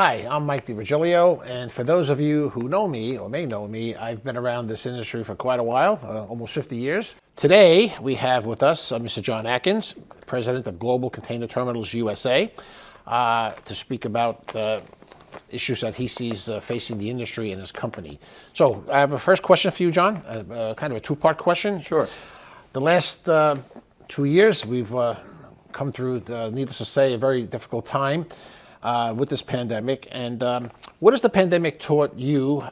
Hi, I'm Mike DiVirgilio, and for those of you who know me or may know me, I've been around this industry for quite a while, almost 50 years. Today, we have with us Mr. John Atkins, President of Global Container Terminals USA, to speak about issues that he sees facing the industry and his company. So I have a first question for you, John, kind of a two-part question. Sure. The last 2 years, we've come through, needless to say, a very difficult time with this pandemic. And what has the pandemic taught you,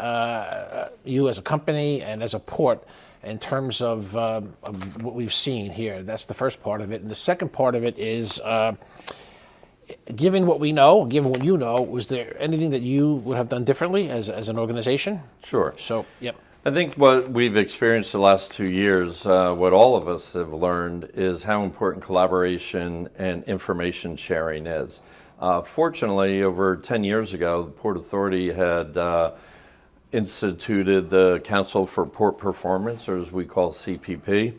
you as a company and as a port, in terms of what we've seen here? That's the first part of it. And the second part of it is, given what we know, given what you know, was there anything that you would have done differently as an organization? Sure. So, yep. I think what we've experienced the last 2 years, what all of us have learned, is how important collaboration and information sharing is. Fortunately, over 10 years ago, the Port Authority had instituted the Council for Port Performance, or as we call CPP.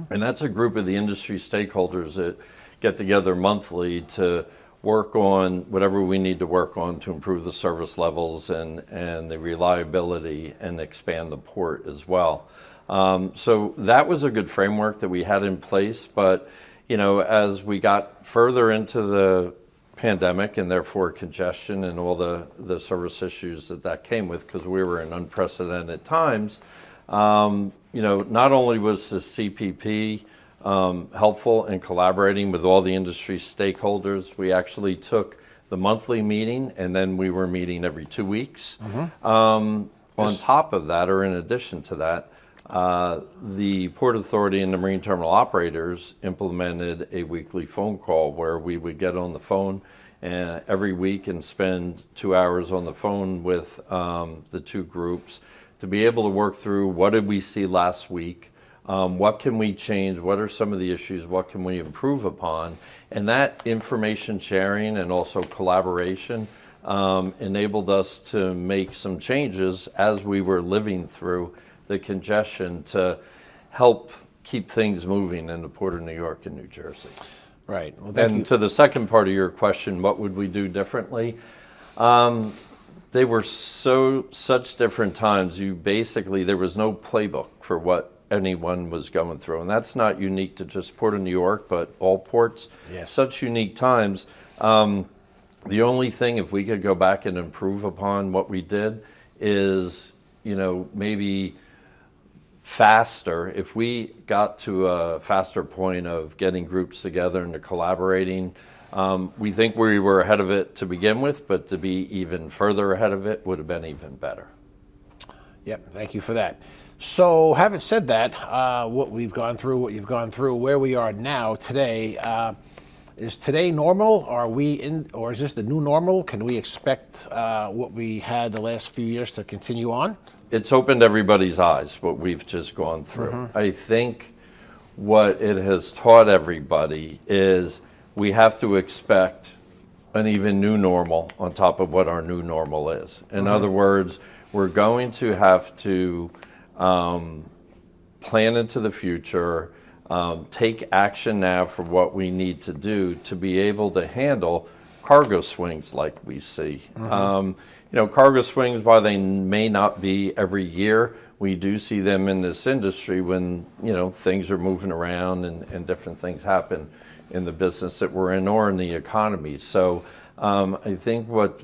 And that's a group of the industry stakeholders that get together monthly to work on whatever we need to work on to improve the service levels and the reliability and expand the port as well. So that was a good framework that we had in place. But, you know, as we got further into the pandemic and therefore congestion and all the service issues that came with, because we were in unprecedented times, you know, not only was the CPP helpful in collaborating with all the industry stakeholders, we actually took the monthly meeting and then we were meeting every 2 weeks. On top of that, or in addition to that, the Port Authority and the Marine Terminal operators implemented a weekly phone call where we would get on the phone every week and spend 2 hours on the phone with the two groups to be able to work through what did we see last week, what can we change, what are some of the issues, what can we improve upon. And that information sharing and also collaboration enabled us to make some changes as we were living through the congestion to help keep things moving in the Port of New York and New Jersey. Right. Well, and to the second part of your question, what would we do differently? They were such different times. There was no playbook for what anyone was going through. And that's not unique to just Port of New York, but all ports. Yes. Such unique times. The only thing, if we could go back and improve upon what we did, is, you know, maybe faster. If we got to a faster point of getting groups together and to collaborating, we think we were ahead of it to begin with, but to be even further ahead of it would have been even better. Yep, thank you for that. So, having said that, what we've gone through, what you've gone through, where we are now today, is today normal? Are we in, or is this the new normal? Can we expect what we had the last few years to continue on? It's opened everybody's eyes, what we've just gone through. I think what it has taught everybody is we have to expect an even new normal on top of what our new normal is. In other words, we're going to have to plan into the future, take action now for what we need to do to be able to handle cargo swings like we see. You know, cargo swings, while they may not be every year, we do see them in this industry when, you know, things are moving around and different things happen in the business that we're in or in the economy. So I think what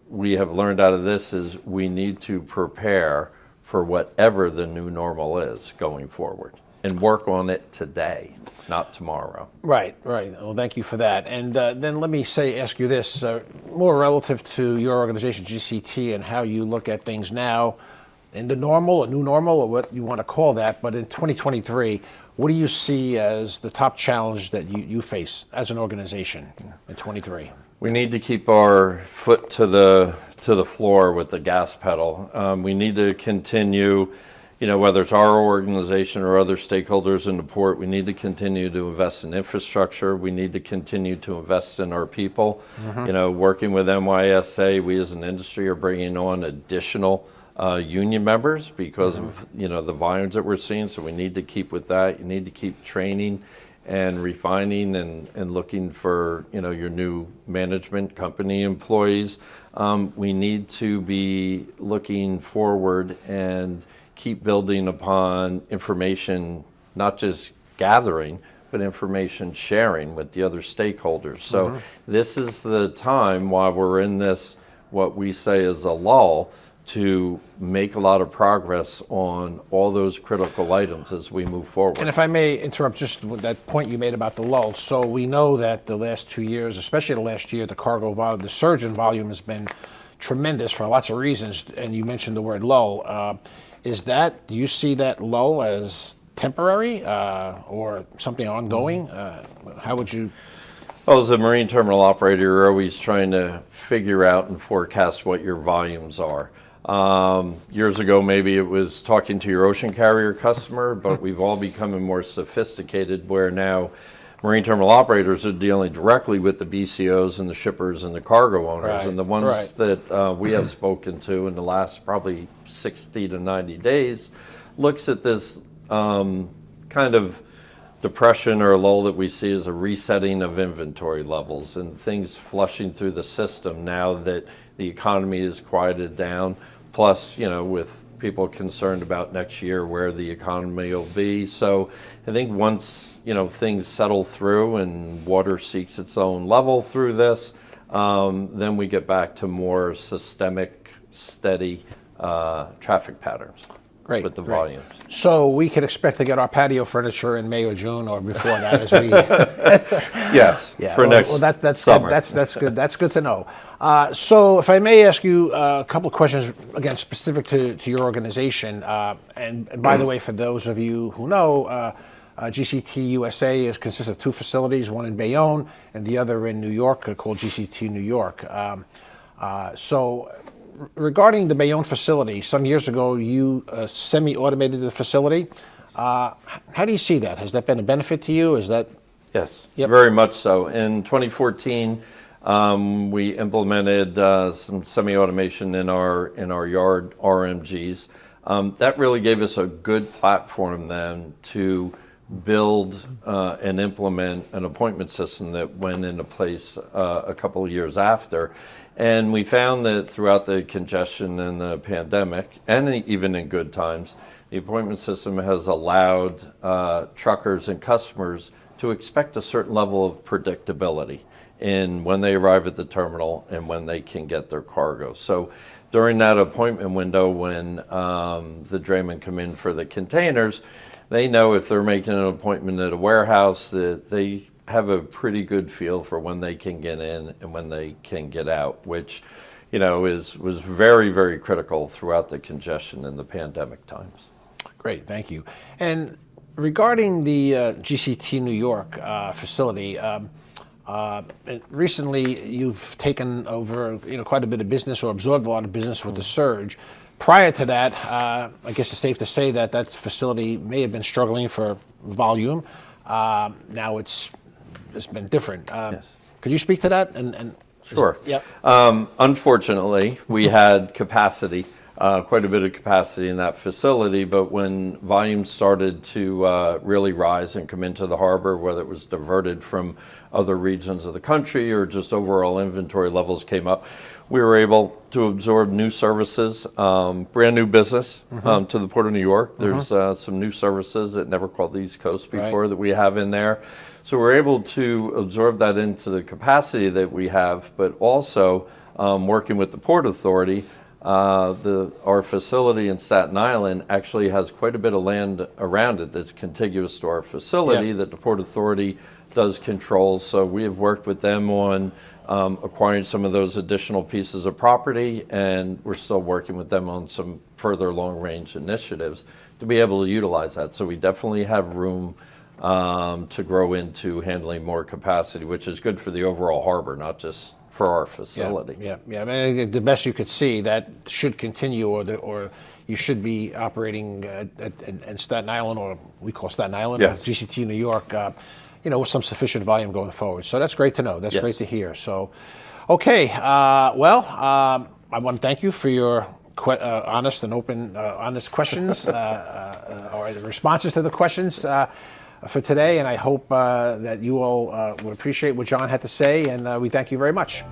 we have learned out of this is we need to prepare for whatever the new normal is going forward and work on it today, not tomorrow. Right, right. Well, thank you for that. And then let me ask you this, more relative to your organization, GCT, and how you look at things now in the normal, or new normal, or what you want to call that. But in 2023, what do you see as the top challenge that you face as an organization in 23? We need to keep our foot to the floor with the gas pedal. We need to continue, you know, whether it's our organization or other stakeholders in the port, we need to continue to invest in infrastructure. We need to continue to invest in our people. You know, working with NYSA, we as an industry are bringing on additional union members because of, you know, the volumes that we're seeing. So we need to keep with that. You need to keep training and refining and looking for, your new management company employees. We need to be looking forward and keep building upon information, not just gathering, but information sharing with the other stakeholders. So this is the time while we're in this, what we say is a lull, to make a lot of progress on all those critical items as we move forward. And if I may interrupt just with that point you made about the lull. So we know that the last 2 years, especially the last year, the cargo volume, the surge in volume has been tremendous for lots of reasons. And you mentioned the word lull. Do you see that lull as temporary or something ongoing? How would you? Well, as a marine terminal operator, you're always trying to figure out and forecast what your volumes are. Years ago, maybe it was talking to your ocean carrier customer, but we've all become more sophisticated where now marine terminal operators are dealing directly with the BCOs and the shippers and the cargo owners. Right, and the ones that we have spoken to in the last probably 60 to 90 days looks at this kind of depression or lull that we see as a resetting of inventory levels and things flushing through the system now that the economy is quieted down, plus, with people concerned about next year where the economy will be. So I think once, things settle through and water seeks its own level through this, then we get back to more systemic, steady traffic patterns. Great, with the volumes. So we could expect to get our patio furniture in May or June or before that, as we. Yes, for next summer. That's good. That's good to know. So if I may ask you a couple of questions, again, specific to your organization. And by the way, for those of you who know, GCT USA consists of 2 facilities, one in Bayonne and the other in New York, called GCT New York. So regarding the Bayonne facility, some years ago you semi-automated the facility. How do you see that? Has that been a benefit to you? Is that? Yes, very much so. In 2014, we implemented some semi-automation in our yard RMGs. That really gave us a good platform then to build and implement an appointment system that went into place a couple of years after. And we found that throughout the congestion and the pandemic, and even in good times, the appointment system has allowed truckers and customers to expect a certain level of predictability in when they arrive at the terminal and when they can get their cargo. So during that appointment window when the draymen come in for the containers, they know if they're making an appointment at a warehouse that they have a pretty good feel for when they can get in and when they can get out, which, was very, very critical throughout the congestion in the pandemic times. Great, thank you. And regarding the GCT New York facility, recently you've taken over, quite a bit of business or absorbed a lot of business with the surge. Prior to that, I guess it's safe to say that facility may have been struggling for volume. Now it's been different. Yes. Could you speak to that? And Sure. Yep. Unfortunately, we had capacity, quite a bit of capacity in that facility, but when volumes started to really rise and come into the harbor, whether it was diverted from other regions of the country or just overall inventory levels came up, we were able to absorb new services, brand new business to the Port of New York. There's some new services that never called the East Coast before that we have in there. So we're able to absorb that into the capacity that we have, but also working with the Port Authority, our facility in Staten Island actually has quite a bit of land around it that's contiguous to our facility that the Port Authority does control. So we have worked with them on acquiring some of those additional pieces of property, and we're still working with them on some further long-range initiatives to be able to utilize that. So we definitely have room to grow into handling more capacity, which is good for the overall harbor, not just for our facility. Yeah. I mean, the best you could see, that should continue, or you should be operating in Staten Island, or we call Staten Island, or GCT New York, with some sufficient volume going forward. So that's great to know. That's great to hear. So, okay. I want to thank you for your honest and open, honest questions, or responses to the questions. for today, and I hope that you all would appreciate what John had to say, and we thank you very much.